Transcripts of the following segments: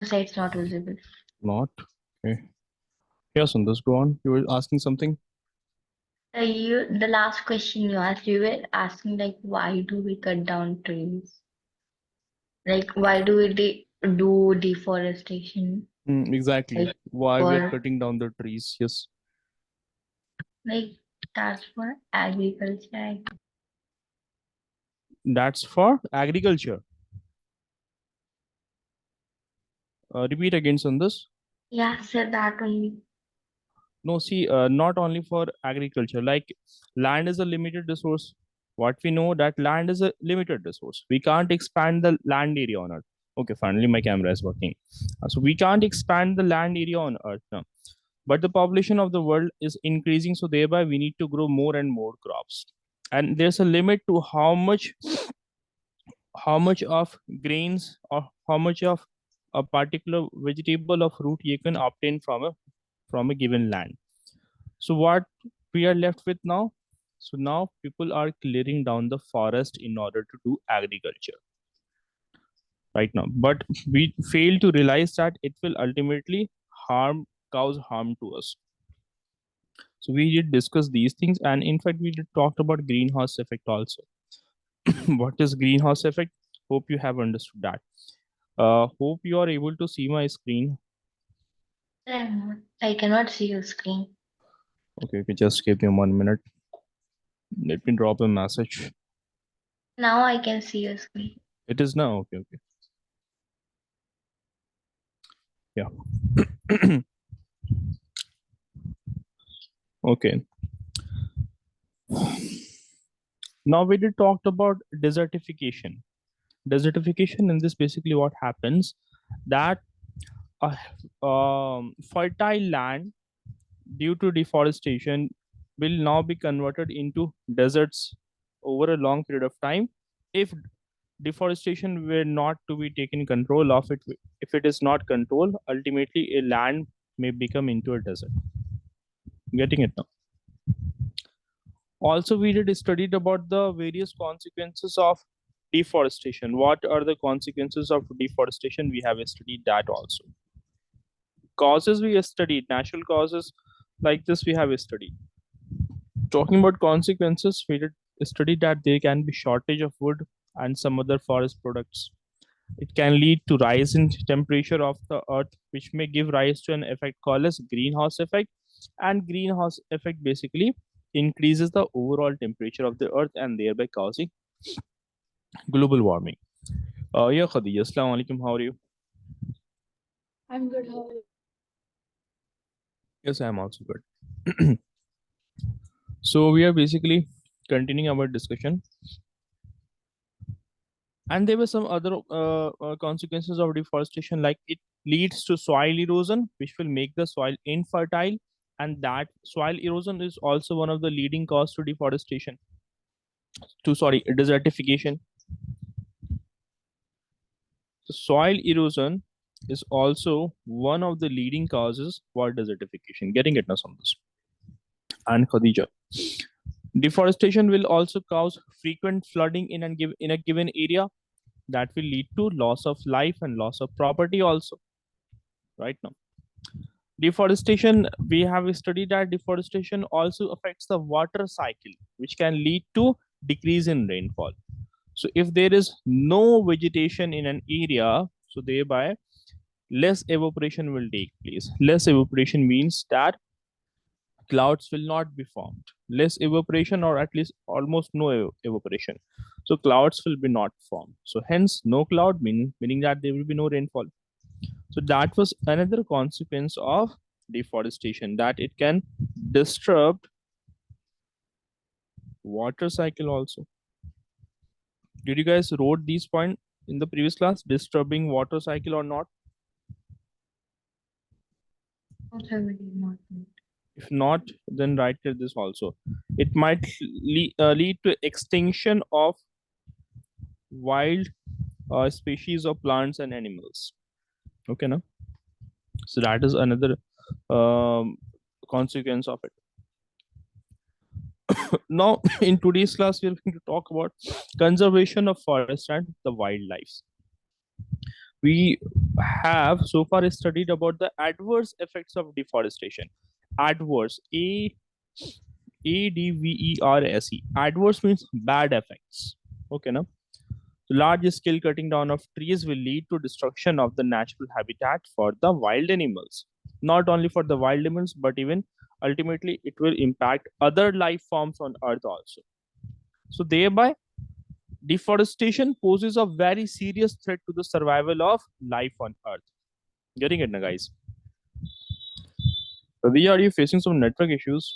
Say it's not visible. Not. Okay. Yes, Sundar, go on. You were asking something? The last question you asked, you were asking like, why do we cut down trees? Like, why do we do deforestation? Exactly. Like, Why we are for cutting down the trees? Yes. like that's for agriculture. That's for agriculture. Repeat again, Sundar. Yeah, so that only. No, see, not only for agriculture. Like land is a limited resource. What we know that land is a limited resource. We can't expand the land area on Earth. Okay, finally my camera is working. So we can't expand the land area on Earth now. But the population of the world is increasing, so thereby we need to grow more and more crops. And there's a limit to how much of grains or how much of a particular vegetable or fruit you can obtain from a given land. So what we are left with now? So now people are clearing down the forest in order to do agriculture right now. But we fail to realize that it will ultimately cause harm to us. So we did discuss these things, and in fact, we did talked about greenhouse effect also. What is greenhouse effect? Hope you have understood that. Hope you are able to see my screen. I cannot see your screen. Okay, okay, just give me 1 minute. Let me drop a message. Now I can see your screen. It is now. Okay, okay. Yeah. Okay. Now we did talked about desertification. Desertification, in this basically what happens that a fertile land due to deforestation will now be converted into deserts over a long period of time. If deforestation were not to be taken control of it, if it is not controlled, ultimately a land may become into a desert. Getting it now? Also, we did studied about the various consequences of deforestation. What are the consequences of deforestation? We have studied that also. Causes we studied, natural causes like this we have studied. Talking about consequences, we did study that there can be shortage of wood and some other forest products. It can lead to rise in temperature of the earth, which may give rise to an effect called as greenhouse effect. And greenhouse effect basically increases the overall temperature of the earth and thereby causing global warming. Yeah, Khadija, Assalamu alaikum. How are you? I'm good. How are you? Yes, I am also good. So we are basically continuing our discussion, and there were some other consequences of deforestation, like it leads to soil erosion, which will make the soil infertile, and that soil erosion is also one of the leading cause to deforestation. To sorry, desertification. So soil erosion is also one of the leading causes for desertification. Getting it now, on this. And Khadija. Deforestation will also cause frequent flooding in a given area that will lead to loss of life and loss of property also. Right now, deforestation, we have studied that deforestation also affects the water cycle, which can lead to decrease in rainfall. So if there is no vegetation in an area, so thereby less evaporation will take place. Less evaporation means that clouds will not be formed. Less evaporation, or at least almost no evaporation. So clouds will be not formed. So hence no cloud, meaning that there will be no rainfall. So that was another consequence of deforestation, that it can disrupt water cycle also. Did you guys wrote these points in the previous class, disturbing water cycle or not? Also, we did not know. If not, then write this also. It might lead to extinction of wild species of plants and animals. Okay, now. So that is another consequence of it. Now, in today's class, we are going to talk about conservation of forest and the wildlife. We have so far studied about the adverse effects of deforestation. Adverse, ADVERSE. Adverse means bad effects. Okay, now large scale cutting down of trees will lead to destruction of the natural habitat for the wild animals. Not only for the wild animals, but even ultimately it will impact other life forms on Earth also. So thereby, deforestation poses a very serious threat to the survival of life on Earth. Getting it, na guys? Ravi, are you facing some network issues?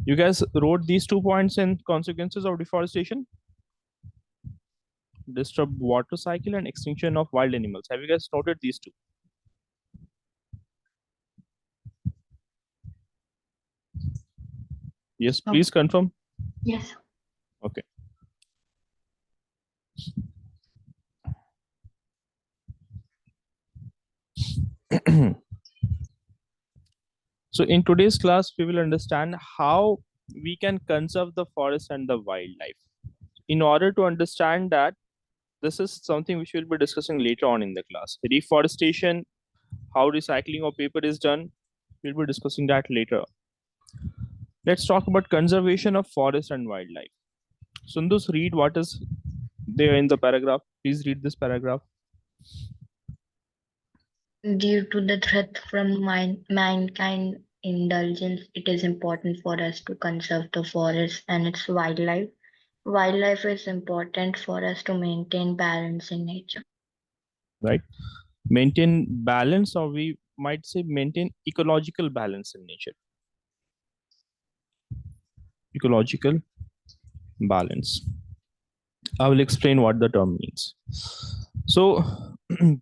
You guys wrote these 2 points in consequences of deforestation: disturb water cycle and extinction of wild animals. Have you guys noted these two? Yes, please confirm. Yes. Okay. So in today's class, we will understand how we can conserve the forest and the wildlife. In order to understand that, this is something which we'll be discussing later on in the class. Reforestation, how recycling of paper is done, we'll be discussing that later. Let's talk about conservation of forest and wildlife. Sundus, read what is there in the paragraph. Please read this paragraph. Due to the threat from mankind indulgence, it is important for us to conserve the forest and its wildlife. Wildlife is important for us to maintain balance in nature. Right? Maintain balance, or we might say maintain ecological balance in nature. Ecological balance. I will explain what the term means. So,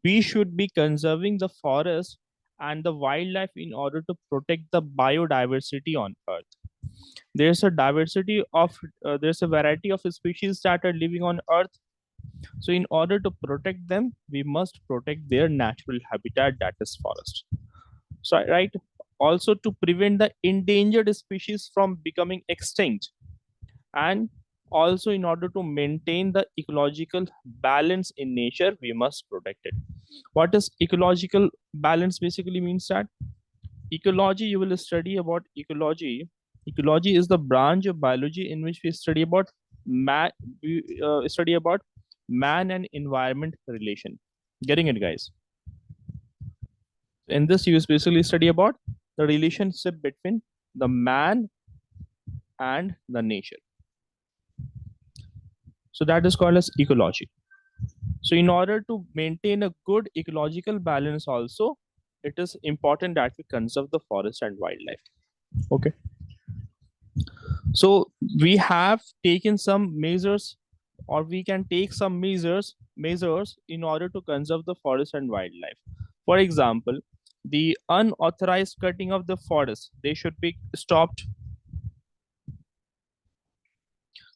we should be conserving the forest and the wildlife in order to protect the biodiversity on Earth. There's a diversity of, there's a variety of species that are living on Earth. So, in order to protect them, we must protect their natural habitat, that is forest. So, right. Also, to prevent the endangered species from becoming extinct, and also in order to maintain the ecological balance in nature, we must protect it. What is ecological balance basically means? That ecology, you will study about ecology. Ecology is the branch of biology in which we study about man, we study about man and environment relation. Getting it, guys? In this, you basically study about the relationship between the man and the nature. So that is called as ecology. So in order to maintain a good ecological balance also, it is important that we conserve the forest and wildlife. Okay. So we have taken some measures, or we can take some measures in order to conserve the forest and wildlife. For example, the unauthorized cutting of the forest, they should be stopped.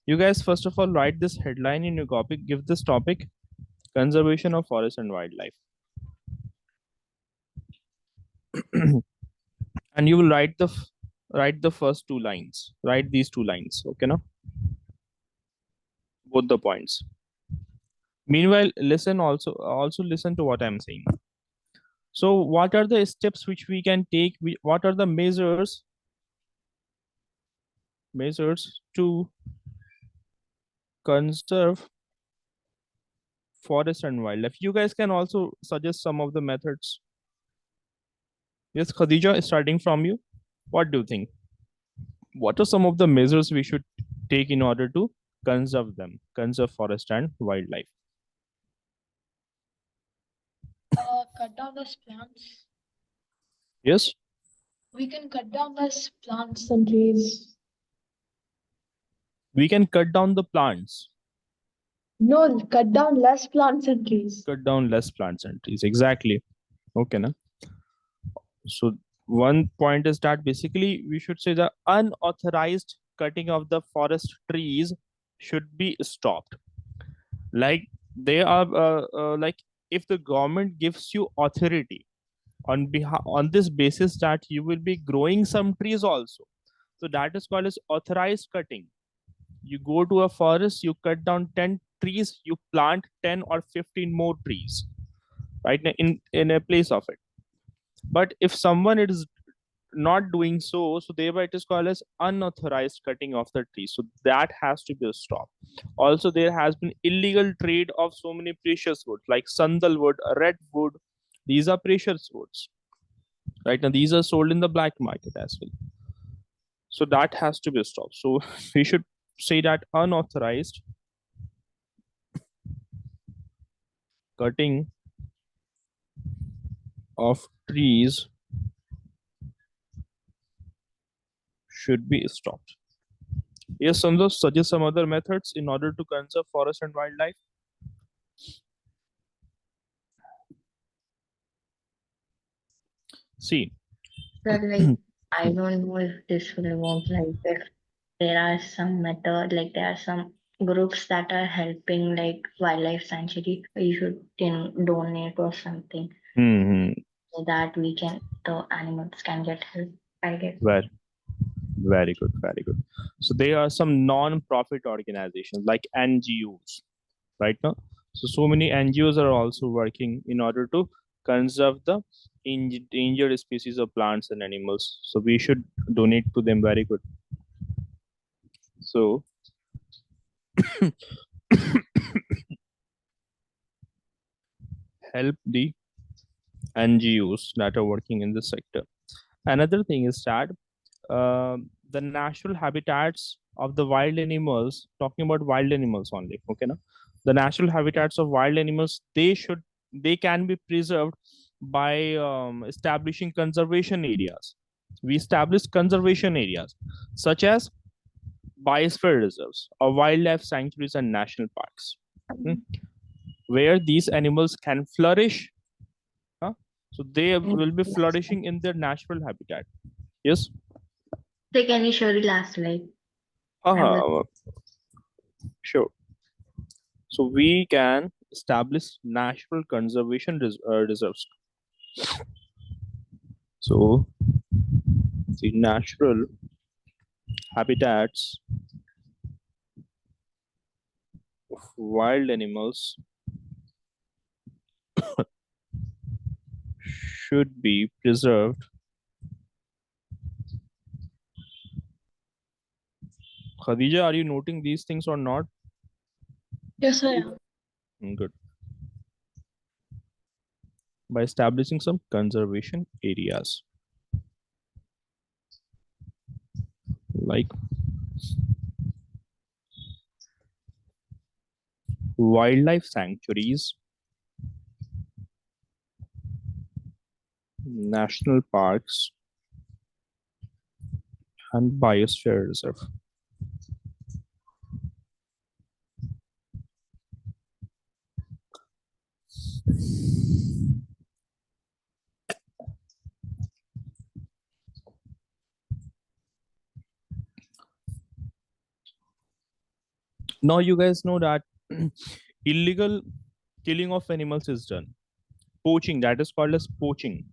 You guys, first of all, write this headline in your copy. Give this topic: conservation of forest and wildlife. And you will write the first 2 lines. Write these 2 lines. Okay, now both the points. Meanwhile, also listen to what I'm saying. So, what are the steps which we can take? What are the measures to conserve forest and wildlife? You guys can also suggest some of the methods. Yes, Khadija, starting from you, what do you think? What are some of the measures we should take in order to conserve forest and wildlife? Cut down less plants. Yes, We can cut down less plants and trees. we can cut down the plants. No, cut down less plants and trees. Cut down less plants and trees. Exactly. Okay, na? So one point is that basically we should say the unauthorized cutting of the forest trees should be stopped. Like they are like, if the government gives you authority on behalf on this basis that you will be growing some trees also, so that is called as authorized cutting. You go to a forest, you cut down 10 trees, you plant 10 or 15 more trees, right? In a place of it. But if someone is not doing so, so thereby it is called as unauthorized cutting of the tree. So that has to be stopped. Also, there has been illegal trade of so many precious woods like sandalwood, redwood. These are precious woods, right? Now these are sold in the black market as well. So that has to be stopped. So we should say that unauthorized cutting of trees should be stopped. Yes, Santosh, suggest some other methods in order to conserve forest and wildlife. See, So like I don't know if this will work. Like if there are some method, like there are some groups that are helping like wildlife sanctuary. You should donate or something hmm, so that we can the animals can get help. I guess. very, very good, very good. So there are some non-profit organizations like NGOs, right now. So many NGOs are also working in order to conserve the endangered species of plants and animals. So we should donate to them. Very good. So help the NGOs that are working in this sector. Another thing is that the natural habitats of the wild animals, talking about wild animals only, okay, now the natural habitats of wild animals, they can be preserved by establishing conservation areas. We establish conservation areas such as biosphere reserves or wildlife sanctuaries and national parks, hmm, where these animals can flourish, huh? So they will be flourishing in their natural habitat. Yes. So can you show the last slide? I was Uh-huh. Sure. So we can establish natural conservation reserves. So the natural habitats of wild animals should be preserved. Khadija, are you noting these things or not? Yes, I am. Good. By establishing some conservation areas like wildlife sanctuaries, national parks, and biosphere reserve. Now you guys know that illegal killing of animals is done. Poaching, that is called as poaching.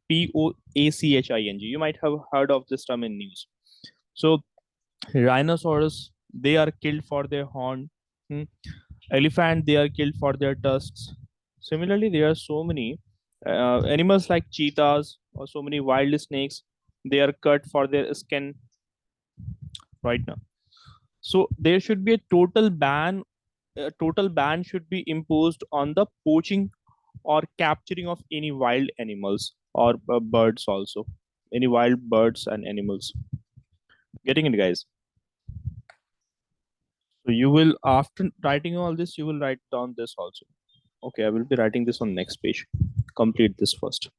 Poaching. You might have heard of this term in news. So rhinoceros, they are killed for their horn. Hmm. Elephant, they are killed for their tusks. Similarly, there are so many animals like cheetahs or so many wild snakes. They are cut for their skin right now. So there should be a total ban. A total ban should be imposed on the poaching or capturing of any wild animals or birds also, any wild birds and animals. Getting it, guys? So you will, after writing all this, you will write down this also. Okay, I will be writing this on next page. Complete this first.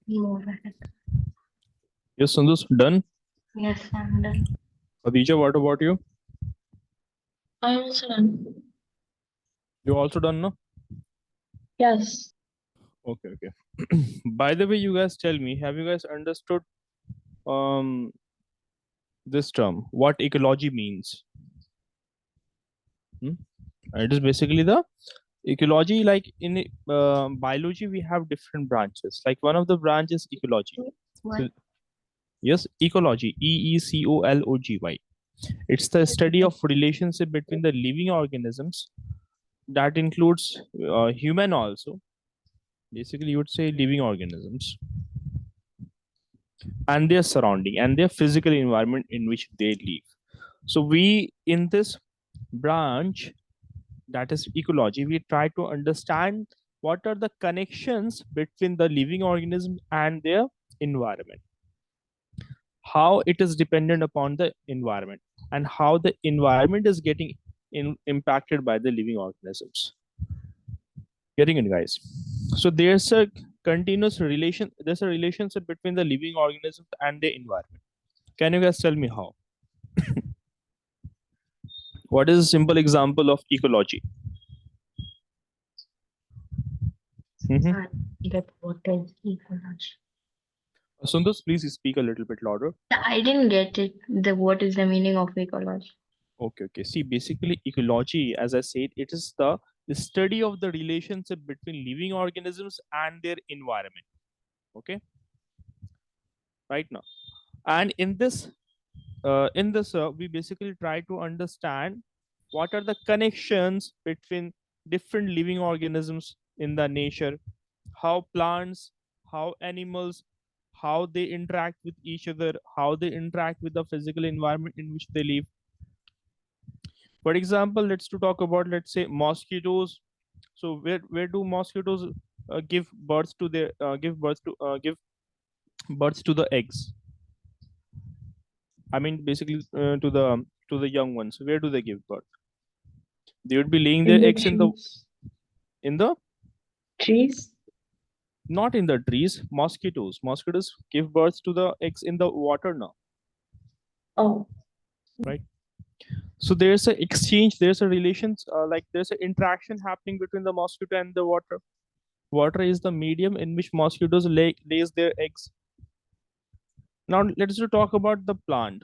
Move ahead. Yes, Sandus, done. Yes, I'm done. Khadija, what about you? I'm also done. You also done, no? Yes. Okay, okay. By the way, you guys tell me, have you guys understood um this term? What ecology means? Hmm? It is basically the ecology. Like in biology, we have different branches. Like one of the branches ecology. What? So, yes, ecology. EECOLOGY. It's the study of relationship between the living organisms. That includes human also. Basically, you would say living organisms and their surrounding and their physical environment in which they live. So we in this branch, that is ecology, we try to understand what are the connections between the living organism and their environment, how it is dependent upon the environment, and how the environment is getting impacted by the living organisms. Getting it, guys? So there's a continuous relation, there's a relationship between the living organisms and the environment. Can you guys tell me how? What is a simple example of ecology? Mhm. That what is ecology? Sundus, please speak a little bit louder. I didn't get it. The what is the meaning of ecology? Okay, okay. See, basically, ecology, as I said, it is the study of the relationship between living organisms and their environment. Okay, right now, and in this, we basically try to understand what are the connections between different living organisms in the nature, how plants, how animals, how they interact with each other, how they interact with the physical environment in which they live. For example, let's to talk about, let's say, mosquitoes. So where do mosquitoes give birth to the eggs? I mean, basically, to the young ones. Where do they give birth? They would be laying In their the eggs trees. in the Trees? not in the trees. Mosquitoes give birth to the eggs in the water now, Oh, right? So there's a exchange, there's a relations, like there's an interaction happening between the mosquito and the water. Water is the medium in which mosquitoes lays their eggs. Now let's just talk about the plant,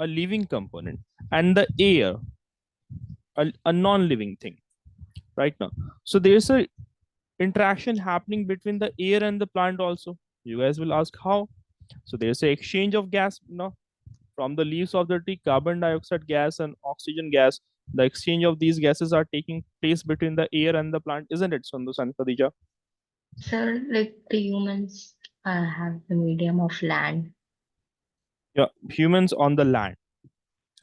a living component, and the air, a non-living thing, right now. So there's a interaction happening between the air and the plant also. You guys will ask how. So there's a exchange of gas now from the leaves of the tree, carbon dioxide gas and oxygen gas. The exchange of these gases are taking place between the air and the plant, isn't it, Sundus and Khadija? Sir, like the humans have the medium of land. Yeah, humans on the land.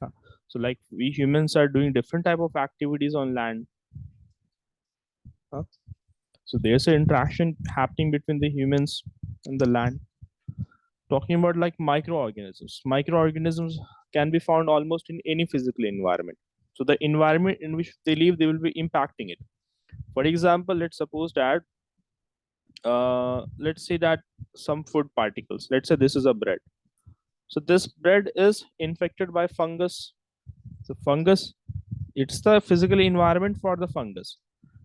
Huh. So like we humans are doing different type of activities on land. Huh? So there's an interaction happening between the humans and the land. Talking about like microorganisms. Microorganisms can be found almost in any physical environment. So the environment in which they live, they will be impacting it. For example, let's suppose that let's say that some food particles. Let's say this is a bread. So this bread is infected by fungus. So fungus, it's the physical environment for the fungus,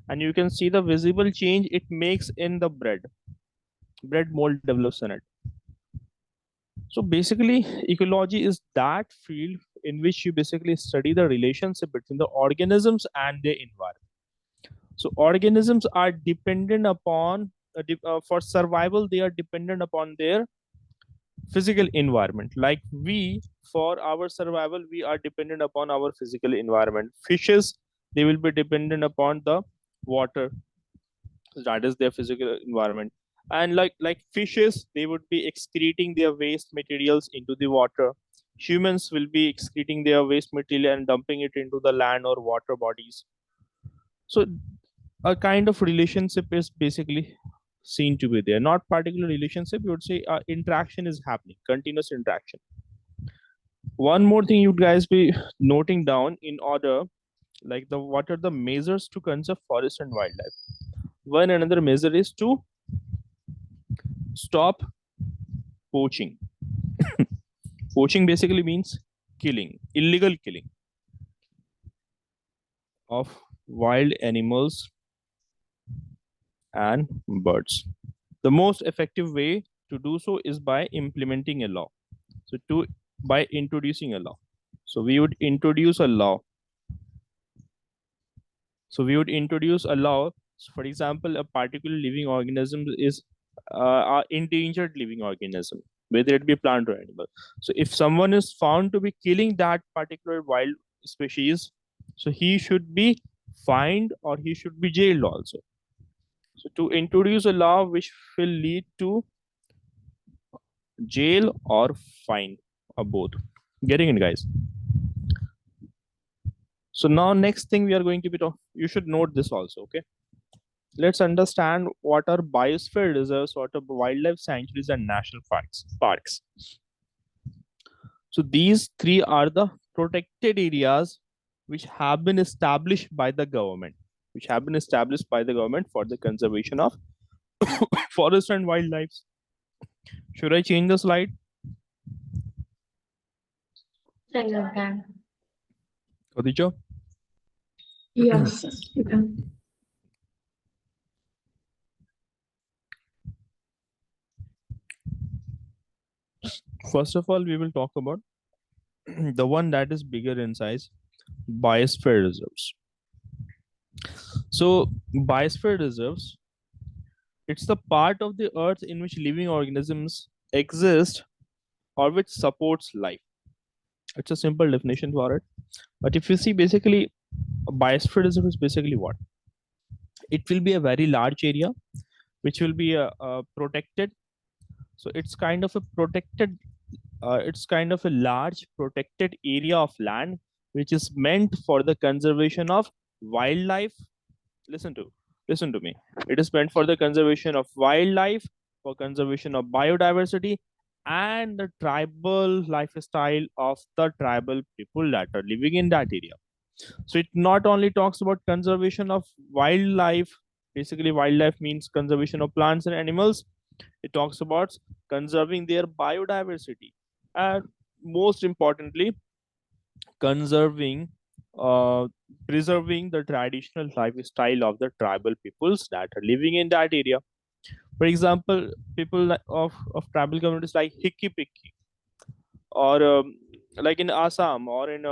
and you can see the visible change it makes in the bread. Bread mold develops in it. So basically, ecology is that field in which you basically study the relationship between the organisms and their environment. So organisms are dependent upon for survival. They are dependent upon their physical environment. Like we, for our survival, we are dependent upon our physical environment. Fishes, they will be dependent upon the water, that is their physical environment. And like fishes, they would be excreting their waste materials into the water. Humans will be excreting their waste material and dumping it into the land or water bodies. So a kind of relationship is basically seen to be there. Not particular relationship, you would say interaction is happening, continuous interaction. One more thing you guys be noting down in order, like the what are the measures to conserve forest and wildlife. One another measure is to stop poaching. Poaching basically means killing, illegal killing of wild animals and birds. The most effective way to do so is by implementing a law. So by introducing a law. So we would introduce a law. For example, a particular living organism is an endangered living organism, whether it be plant or animal. So if someone is found to be killing that particular wild species, so he should be fined or he should be jailed also. So to introduce a law which will lead to jail or fine or both. Getting it, guys? So now next thing we are going to be talking, you should note this also, okay? Let's understand what are biosphere reserves, what are wildlife sanctuaries and national parks. So these three are the protected areas which have been established by the government, for the conservation of forest and wildlife. Should I change the slide? Khadija? Yes, you can. First of all, we will talk about the one that is bigger in size, biosphere reserves. So biosphere reserves, it's the part of the earth in which living organisms exist or which supports life. It's a simple definition for it. But if you see, basically, a biosphere reserve is basically what? It will be a very large area which will be protected. So it's kind of a protected, it's kind of a large protected area of land which is meant for the conservation of wildlife. Listen to me. It is meant for the conservation of wildlife, for conservation of biodiversity, and the tribal lifestyle of the tribal people that are living in that area. So it not only talks about conservation of wildlife, basically wildlife means conservation of plants and animals. It talks about conserving their biodiversity, and most importantly, conserving preserving the traditional lifestyle of the tribal peoples that are living in that area. For example, people of tribal communities like Hikki-Pikki, or like in Assam or in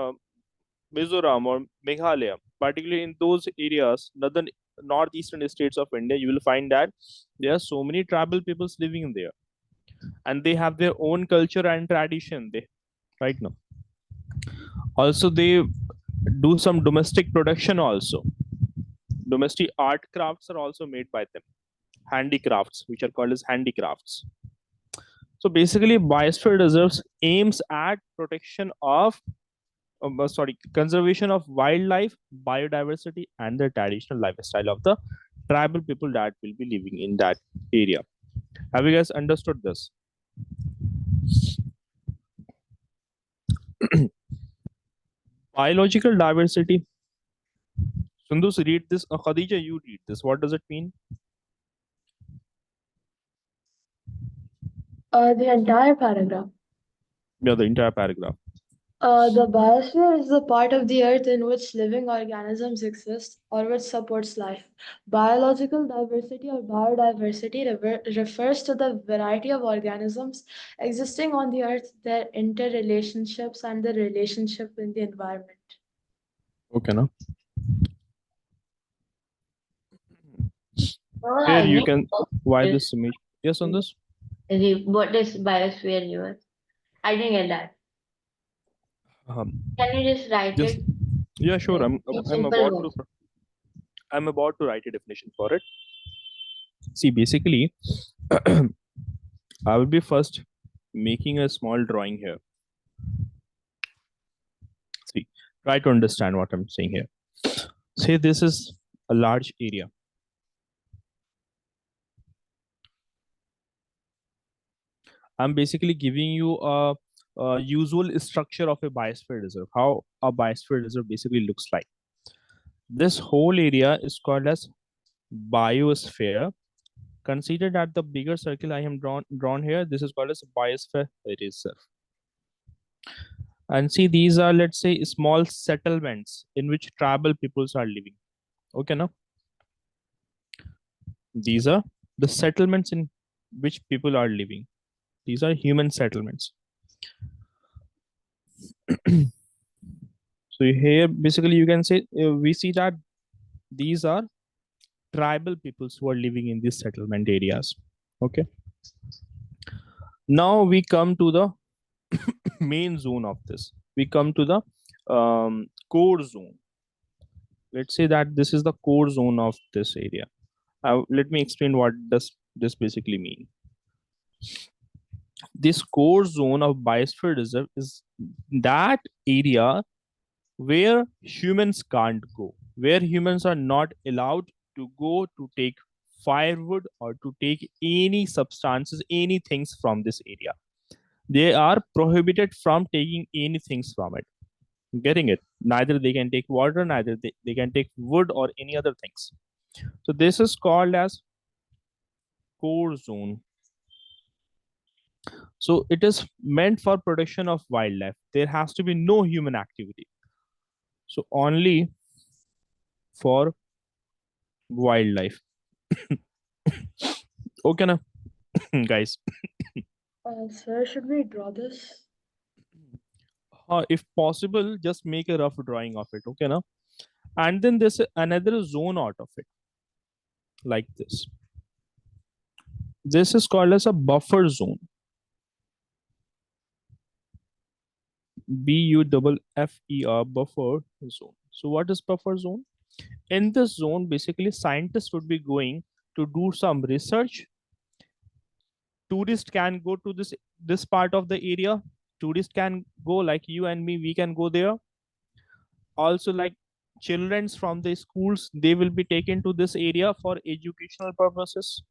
Mizoram or Meghalaya, particularly in those areas, northeastern states of India, you will find that there are so many tribal peoples living there, and they have their own culture and tradition. They right now. Also, they do some domestic production also. Domestic art crafts are also made by them. Handicrafts, which are called as handicrafts. So basically, biosphere reserves aims at conservation of wildlife, biodiversity, and the traditional lifestyle of the tribal people that will be living in that area. Have you guys understood this? Biological diversity. Sundus, read this. Khadija, you read this. What does it mean? The entire paragraph. Yeah, the entire paragraph. The biosphere is the part of the earth in which living organisms exist or which supports life. Biological diversity or biodiversity refers to the variety of organisms existing on the earth, their interrelationships, and the relationship in the environment. Okay, now. Here you can. Why this image? Yes, on this. What is biosphere yours? I didn't get that. Can you just write it? Yeah, sure. I'm about words. to write a definition for it. See, basically, I will be first making a small drawing here. See, try to understand what I'm saying here. Say this is a large area. I'm basically giving you a usual structure of a biosphere reserve, how a biosphere reserve basically looks like. This whole area is called as biosphere, Consider that the bigger circle I am drawn here, this is called as biosphere reserve. And see, these are, let's say, small settlements in which tribal peoples are living. Okay, now these are the settlements in which people are living. These are human settlements. So here, basically, you can say we see that these are tribal peoples who are living in these settlement areas. Okay. Now we come to the main zone of this. We come to the core zone. Let's say that this is the core zone of this area. Let me explain what does this basically mean. This core zone of biosphere reserve is that area where humans can't go, where humans are not allowed to go to take firewood or to take any substances, anything from this area. They are prohibited from taking anything from it. Getting it? Neither they can take water, neither they can take wood or any other things. So this is called as core zone. So it is meant for protection of wildlife. There has to be no human activity. So only for wildlife. Okay, na? Guys. Sir, should we draw this? If possible, just make a rough drawing of it. Okay, na? And then there's another zone out of it, like this. This is called as a buffer zone. BUFFER, buffer zone. So what is buffer zone? In this zone, basically scientists would be going to do some research. Tourists can go to this part of the area. Tourists can go, like you and me, we can go there. Also, like childrens from the schools, they will be taken to this area for educational purposes.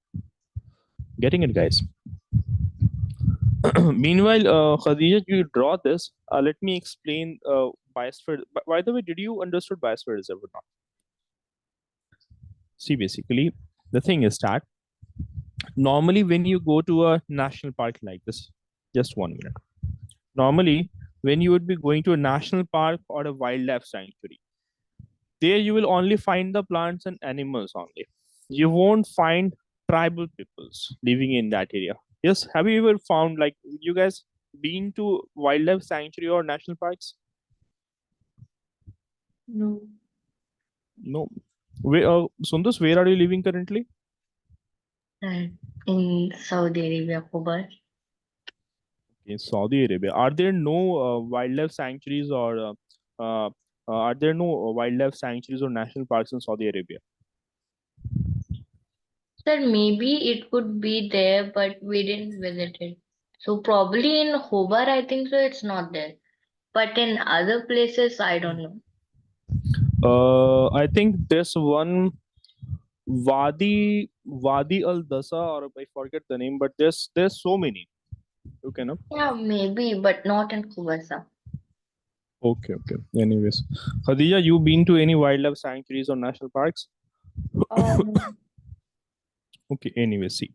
Getting it, guys? Meanwhile, Khadija, you draw this. Let me explain biosphere. By the way, did you understood biosphere reserve or not? See, basically, the thing is that normally when you go to a national park like this, just 1 minute. Normally, when you would be going to a national park or a wildlife sanctuary, there you will only find the plants and animals only. You won't find tribal peoples living in that area. Yes, have you ever found, like, you guys been to wildlife sanctuary or national parks? No. No. Where, Sundus, where are you living currently? And in Saudi Arabia, Kubar. In Saudi Arabia. Are there no wildlife sanctuaries or are there no wildlife sanctuaries or national parks in Saudi Arabia? Sir, maybe it could be there, but we didn't visit it. So probably in Hobart, I think so, it's not there. But in other places, I don't know. I think there's one Wadi Al Dasa, or I forget the name, but there's so many. Okay, no? Yeah, maybe, but not in Kubasa. Okay, okay. Anyways, Khadija, you been to any wildlife sanctuaries or national parks? No. Okay. Anyway, see.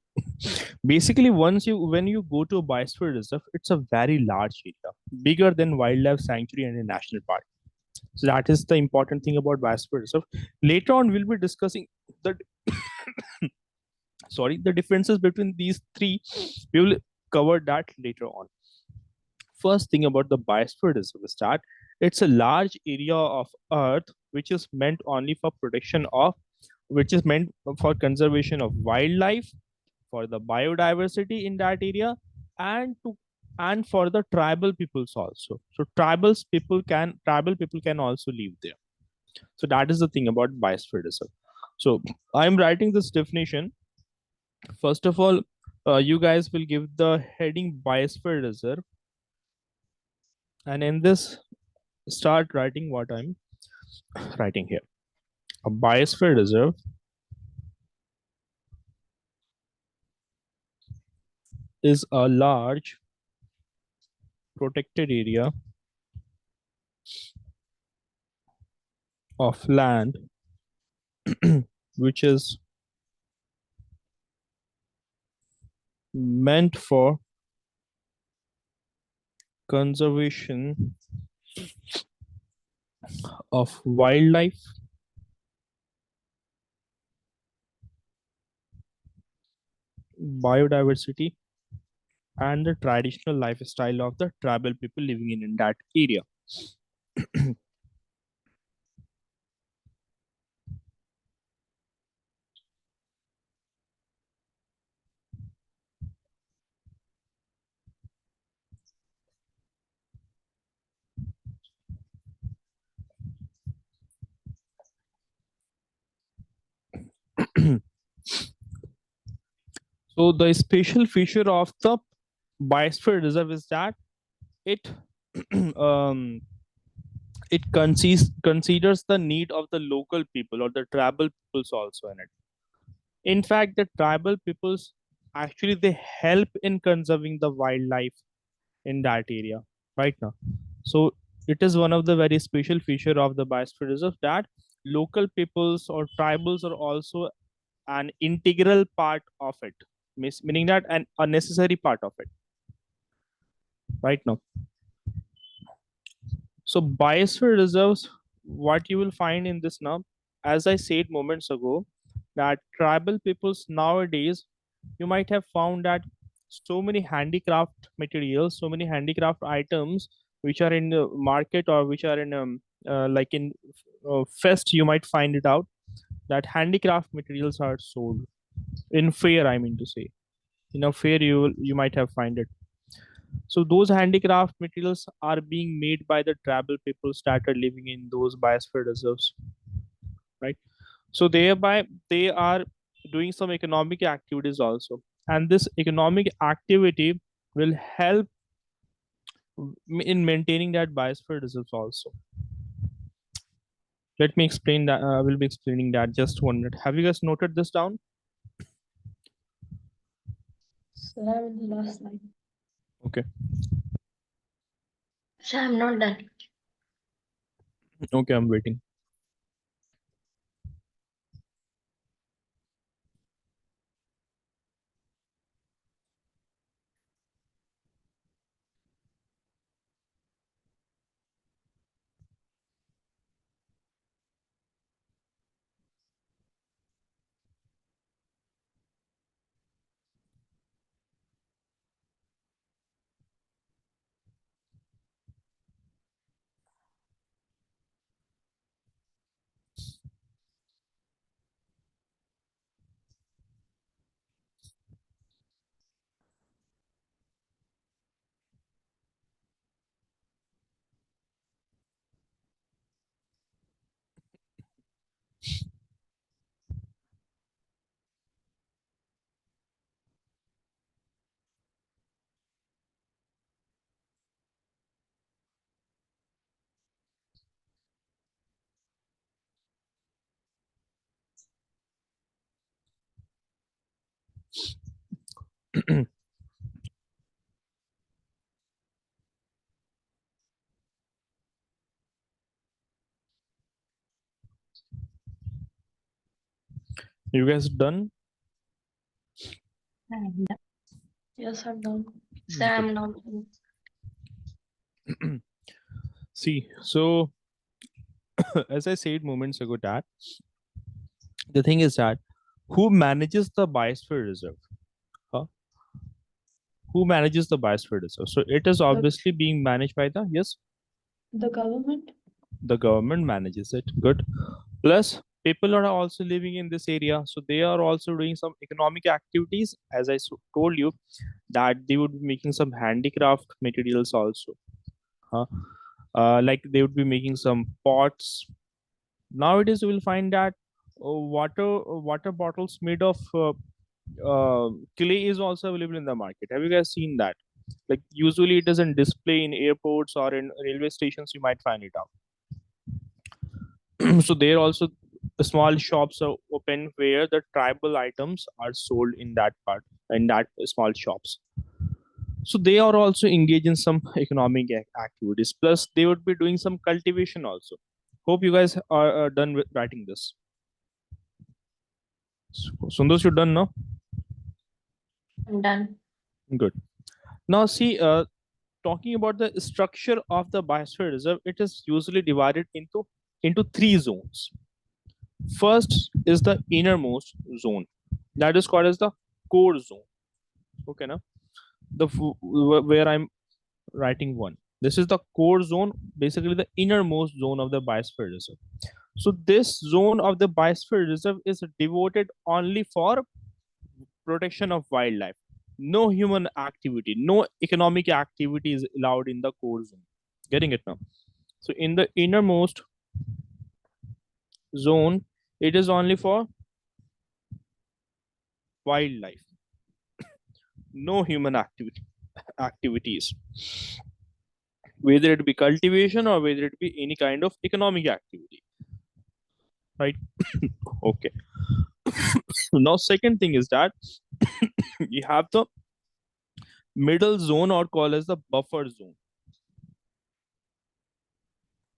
Basically, when you go to a biosphere reserve, it's a very large area, bigger than wildlife sanctuary and a national park. So that is the important thing about biosphere reserve. Later on, we'll be discussing the the differences between these three. We will cover that later on. First thing about the biosphere reserve is that it's a large area of earth which is meant only for protection of, which is meant for conservation of wildlife, for the biodiversity in that area, and for the tribal peoples also. So tribal people can also live there. So that is the thing about biosphere reserve. So I'm writing this definition. First of all, you guys will give the heading biosphere reserve, and in this, start writing what I'm writing here. A biosphere reserve is a large protected area of land which is meant for conservation of wildlife, biodiversity, and the traditional lifestyle of the tribal people living in that area. So the special feature of the biosphere reserve is that it um, it considers the need of the local people or the tribal peoples also in it. In fact, the tribal peoples actually they help in conserving the wildlife in that area right now. So it is one of the very special feature of the biosphere reserve that local peoples or tribals are also an integral part of it, meaning that an a necessary part of it right now. So biosphere reserves, what you will find in this now, as I said moments ago, that tribal peoples nowadays, you might have found that so many handicraft materials, so many handicraft items which are in the market or which are in like in fest, you might find it out that handicraft materials are sold in fair. I mean to say, in a fair you might have find it. So those handicraft materials are being made by the tribal peoples that are living in those biosphere reserves, right? So thereby they are doing some economic activities also, and this economic activity will help in maintaining that biosphere reserves also. Let me explain that. I will be explaining that just 1 minute. Have you guys noted this down? So I'm in the last line. Okay. So I'm not done. Okay, I'm waiting. You guys done? I'm done. Yes, I'm done. So Good. I'm not done. See, so as I said moments ago, that the thing is that who manages the biosphere reserve? Huh? Who manages the biosphere reserve? So it is The obviously being managed by the, yes, the government. the government manages it. Good. Plus, people are also living in this area, so they are also doing some economic activities. As I told you, that they would be making some handicraft materials also. Huh? Like they would be making some pots. Nowadays, you will find that water bottles made of clay is also available in the market. Have you guys seen that? Like usually it doesn't display in airports or in railway stations. You might find it out. So there also small shops are open where the tribal items are sold in that part, in that small shops. So they are also engaged in some economic activities. Plus they would be doing some cultivation also. Hope you guys are done with writing this. Sundar, you done now? I'm done. Good. Now see, talking about the structure of the biosphere reserve, it is usually divided into three zones. First is the innermost zone, that is called as the core zone. Okay, now where I'm writing one. This is the core zone, basically the innermost zone of the biosphere reserve. So this zone of the biosphere reserve is devoted only for protection of wildlife. No human activity, no economic activity is allowed in the core zone. Getting it now? So in the innermost zone, it is only for wildlife, no human activities, whether it be cultivation or whether it be any kind of economic activity, right? Okay. So now second thing is that you have the middle zone, or called as the buffer zone.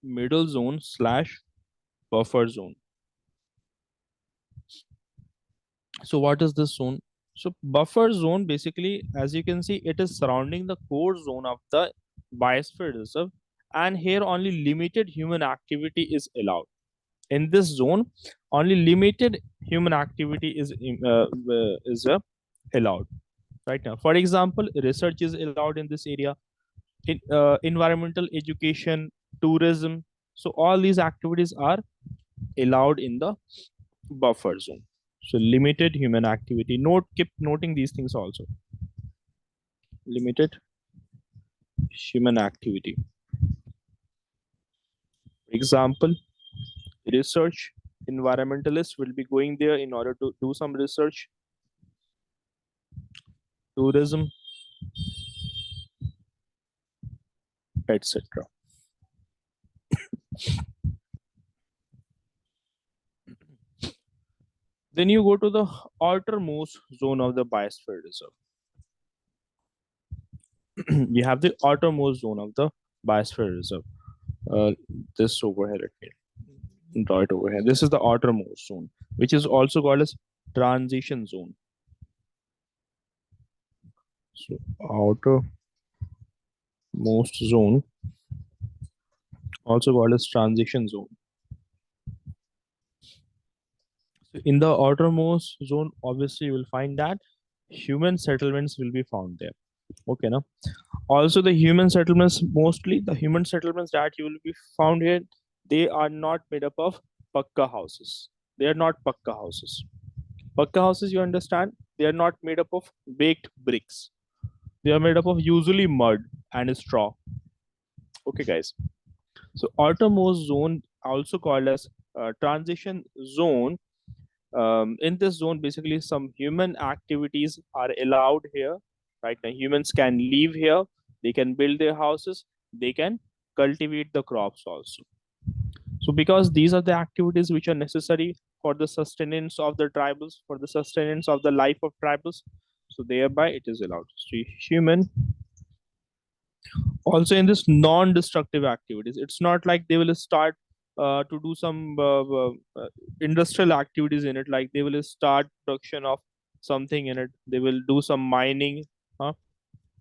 Middle zone slash buffer zone. So what is this zone? So buffer zone, basically, as you can see, it is surrounding the core zone of the biosphere reserve, and here only limited human activity is allowed. In this zone, only limited human activity allowed. Right now, for example, research is allowed in this area, environmental education, tourism. So all these activities are allowed in the buffer zone. So limited human activity. Keep noting these things also. Limited human activity. Example, research. Environmentalists will be going there in order to do some research. Tourism, etc. Then you go to the outermost zone of the biosphere reserve. You have the outermost zone of the biosphere reserve. This over here, let me draw it over here. This is the outermost zone, which is also called as transition zone. So outermost zone, also called as transition zone. So in the outermost zone, obviously you will find that human settlements will be found there. Okay, now also the human settlements, mostly the human settlements that you will be found here, they are not made up of pakka houses. They are not pakka houses. Pakka houses, you understand, they are not made up of baked bricks. They are made up of usually mud and straw. Okay, guys. So outermost zone, also called as transition zone. In this zone, basically some human activities are allowed here. Right now, humans can live here. They can build their houses. They can cultivate the crops also. So because these are the activities which are necessary for the sustenance of the tribals, for the sustenance of the life of tribals, so thereby it is allowed. So human also in this non-destructive activities, it's not like they will start to do some industrial activities in it, like they will start production of something in it, they will do some mining, huh?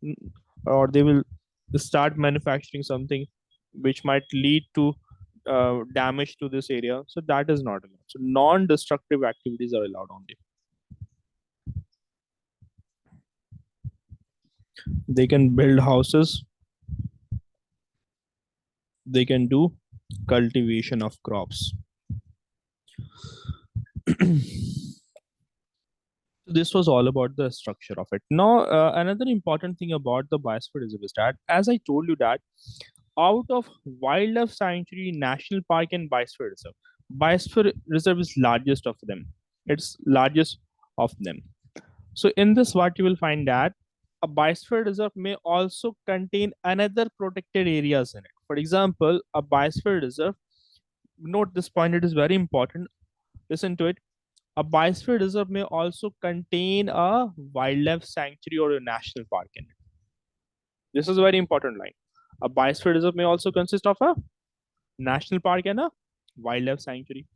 N- or they will start manufacturing something which might lead to damage to this area, so that is not allowed. So non-destructive activities are allowed only. They can build houses, they can do cultivation of crops. This was all about the structure of it. Now, another important thing about the biosphere reserve is that, as I told you, that out of wildlife sanctuary, national park, and biosphere reserve is largest of them. It's largest of them. So in this, what you will find that a biosphere reserve may also contain another protected areas in it. For example, a biosphere reserve. Note this point; it is very important. Listen to it. A biosphere reserve may also contain a wildlife sanctuary or a national park in it. This is a very important line. A biosphere reserve may also consist of a national park and a wildlife sanctuary.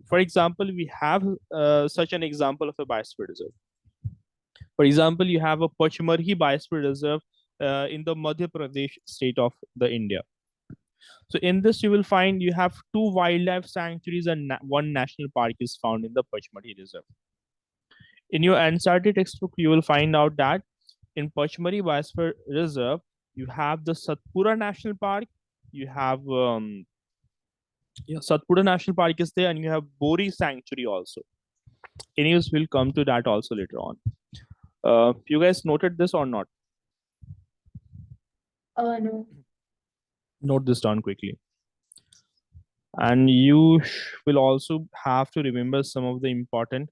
For example, we have such an example of a biosphere reserve. For example, you have a Pachmarhi Biosphere Reserve in the Madhya Pradesh state of the India. So in this, you will find you have 2 wildlife sanctuaries and 1 national park is found in the Pachmarhi Reserve. In your NCERT textbook, you will find out that in Pachmarhi Biosphere Reserve, you have the Satpura National Park, you have Satpura National Park is there, and you have Bori Sanctuary also. Anyways, we'll come to that also later on. You guys noted this or not? No. Note this down quickly. And you will also have to remember some of the important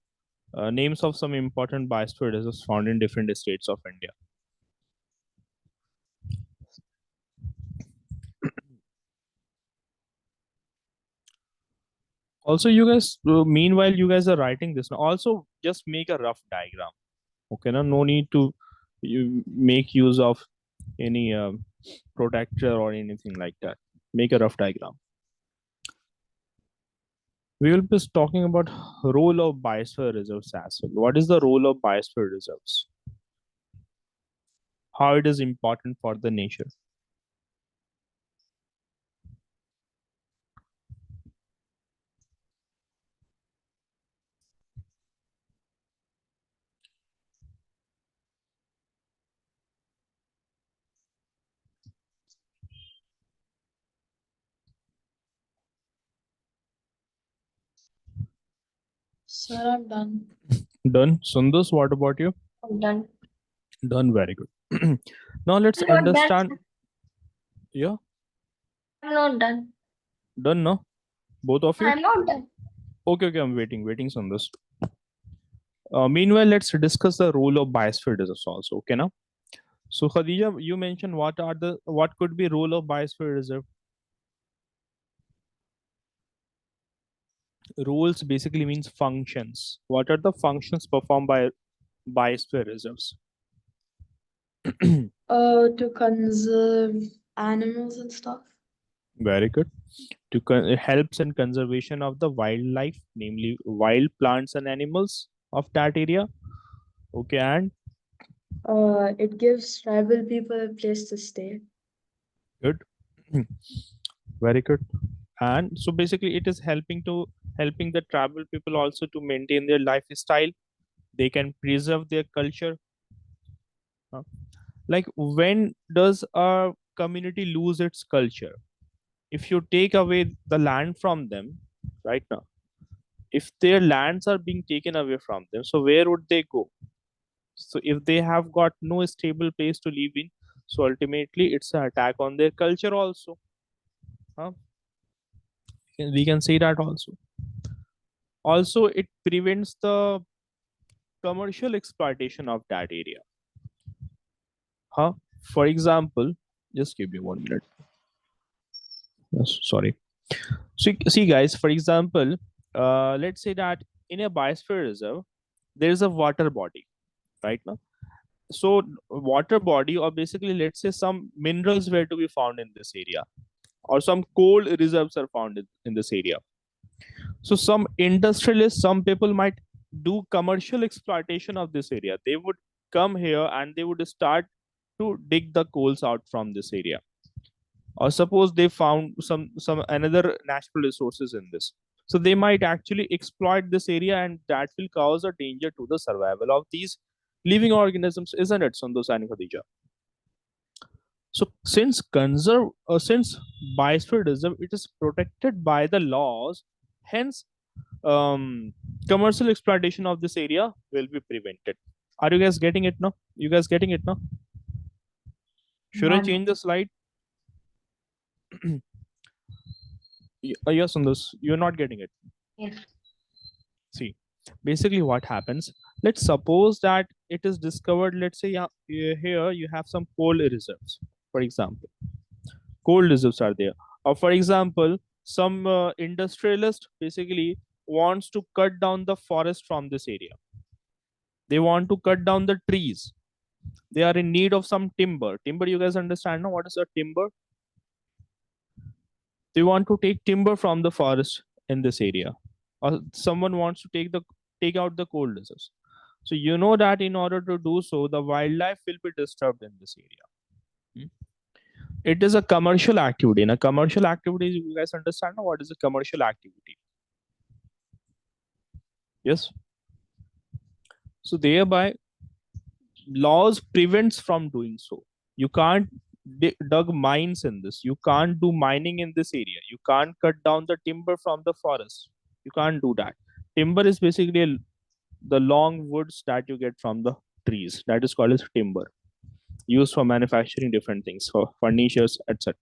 names of some important biosphere reserves found in different states of India. Also, you guys, meanwhile, you guys are writing this. Also, just make a rough diagram. Okay, no need to you make use of any protector or anything like that. Make a rough diagram. We will be talking about role of biosphere reserves as well. What is the role of biosphere reserves? How it is important for the nature. Sir, I'm done. Done. Sundas, what about you? Done. Done. Very good. Now let's I'm not understand. done. Yeah, I'm not done. done. No, both of you. I'm not done. Okay, I'm waiting, Sundas. Meanwhile, let's discuss the role of biosphere reserves also. Okay, now. So Khadija, you mentioned what could be role of biosphere reserve. Roles basically means functions. What are the functions performed by biosphere reserves? To conserve animals and stuff. Very good. It helps in conservation of the wildlife, namely wild plants and animals of that area. Okay, and It gives tribal people a place to stay. good. Very good. And so basically it is helping the tribal people also to maintain their lifestyle. They can preserve their culture. Like, when does a community lose its culture? If you take away the land from them right now, if their lands are being taken away from them, so where would they go? So if they have got no stable place to live in, so ultimately it's an attack on their culture also. Huh? We can say that also. Also, it prevents the commercial exploitation of that area. Huh? For example, just give me 1 minute. Yes, sorry. So see guys, for example, let's say that in a biosphere reserve, there is a water body, right now. So water body, or basically let's say some minerals were to be found in this area, or some coal reserves are found in this area. So some industrialists, some people might do commercial exploitation of this area. They would come here and they would start to dig the coals out from this area. Or suppose they found some another natural resources in this. So they might actually exploit this area, and that will cause a danger to the survival of these living organisms, isn't it, Sandos and Khadija? So since biosphere reserve, it is protected by the laws, hence commercial exploitation of this area will be prevented. Are you guys getting it now? You guys getting it now? Should I Done. change the slide? Yes, Sandos, you're not getting it. Yes. See, basically what happens, let's suppose that it is discovered, let's say, yeah, here you have some coal reserves, for example. Coal reserves are there. Or for example, some industrialist basically wants to cut down the forest from this area. They want to cut down the trees. They are in need of some timber. Timber, you guys understand now what is a timber? They want to take timber from the forest in this area. Or someone wants to take out the coal reserves. So you know that in order to do so, the wildlife will be disturbed in this area. Hmm? It is a commercial activity. In a commercial activity, you guys understand what is a commercial activity? Yes. So thereby, laws prevents from doing so. You can't dug mines in this. You can't do mining in this area. You can't cut down the timber from the forest. You can't do that. Timber is basically the long woods that you get from the trees. That is called as timber, used for manufacturing different things, for furnitures, etc.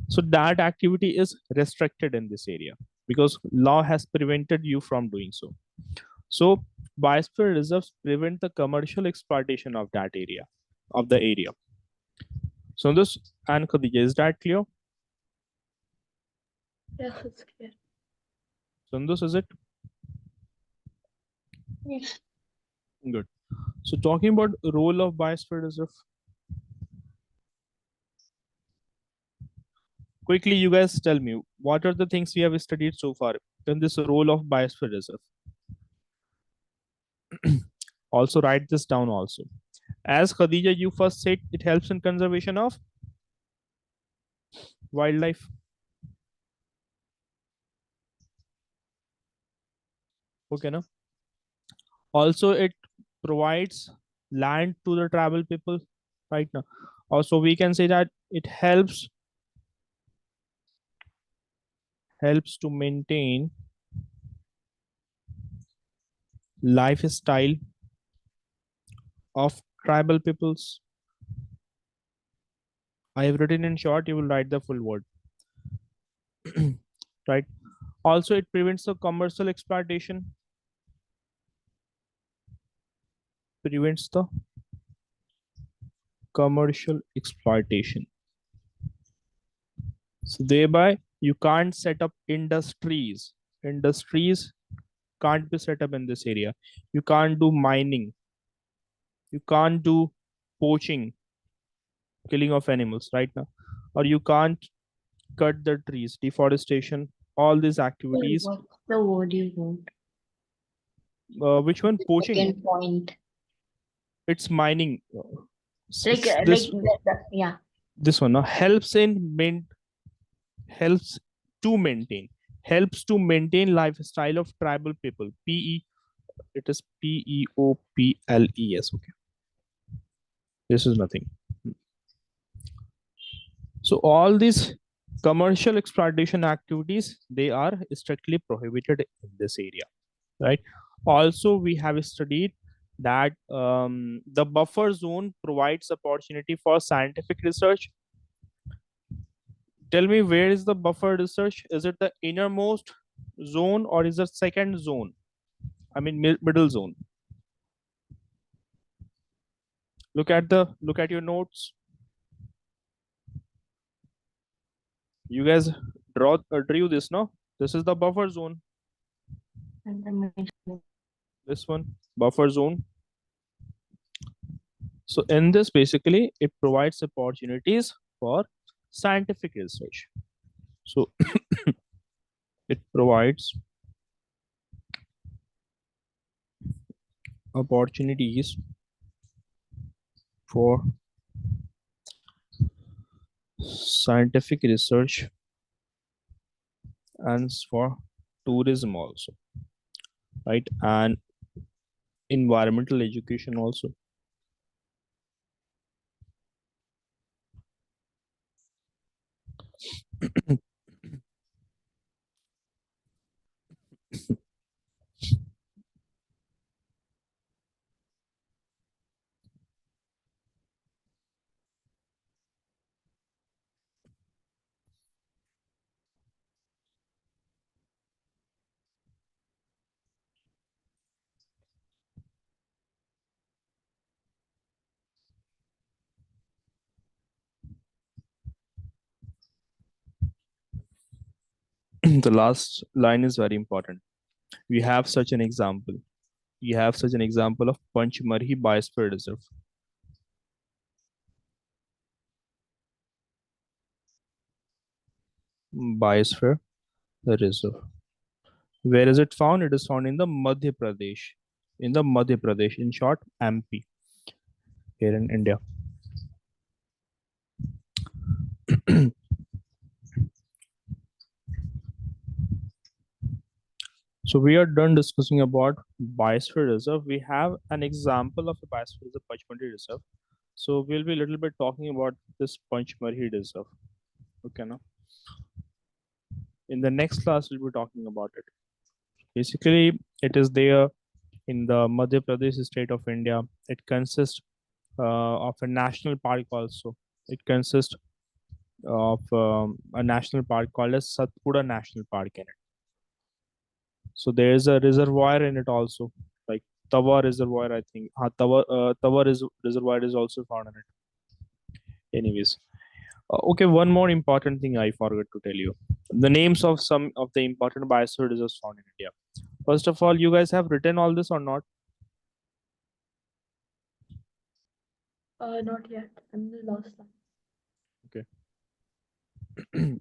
So that activity is restricted in this area because law has prevented you from doing so. So biosphere reserves prevent the commercial exploitation of that area, of the area. So this and Khadija, is that clear? Yes, it's clear. Sundus, is it Yes. good? So talking about role of biosphere reserve, quickly, you guys tell me what are the things we have studied so far in this role of biosphere reserve. Also write this down also. As Khadija, you first said it helps in conservation of wildlife. Okay, no? Also, it provides land to the tribal people right now. Also, we can say that it helps to maintain lifestyle of tribal peoples. I have written in short, you will write the full word. Right. Also, it prevents the commercial exploitation. Prevents the commercial exploitation. So thereby, you can't set up industries. Industries can't be set up in this area. You can't do mining. You can't do poaching, killing of animals right now. Or you can't cut the trees, deforestation, all these So activities. what's the word you want? Which one? The Poaching. second point. It's mining. Like yeah. This one helps in helps to maintain helps to maintain lifestyle of tribal people. It is PEOPLES. Okay, this is nothing. So all these commercial exploitation activities, they are strictly prohibited in this area, right? Also, we have studied that the buffer zone provides opportunity for scientific research. Tell me, where is the buffer research? Is it the innermost zone or is it second zone? I mean middle zone. Look at your notes. You guys drew this, no? This is the buffer zone. And the This one, buffer zone. So in this, basically, it provides opportunities for scientific research. So it provides opportunities for scientific research and for tourism also, right? And environmental education also. The last line is very important. We have such an example. We have such an example of Panchmarhi Biosphere Reserve. Biosphere Reserve. Where is it found? It is found in the Madhya Pradesh. in the Madhya Pradesh, in short, MP, here in India. So we are done discussing about biosphere reserve. We have an example of a biosphere reserve, Pachmari Reserve. So we'll be a little bit talking about this Panchmari Reserve. Okay, now in the next class we'll be talking about it. Basically, it is there in the Madhya Pradesh state of India. It consists of a national park also. It consists of a national park called as Satpura National Park in it. So there is a reservoir in it also, like Tawa Reservoir, I think. Tawa Reservoir is also found in it. Anyways, okay, one more important thing I forgot to tell you. The names of some of the important biosphere reserves found in India. First of all, you guys have written all this or not? Not yet. I'm the last line. Okay.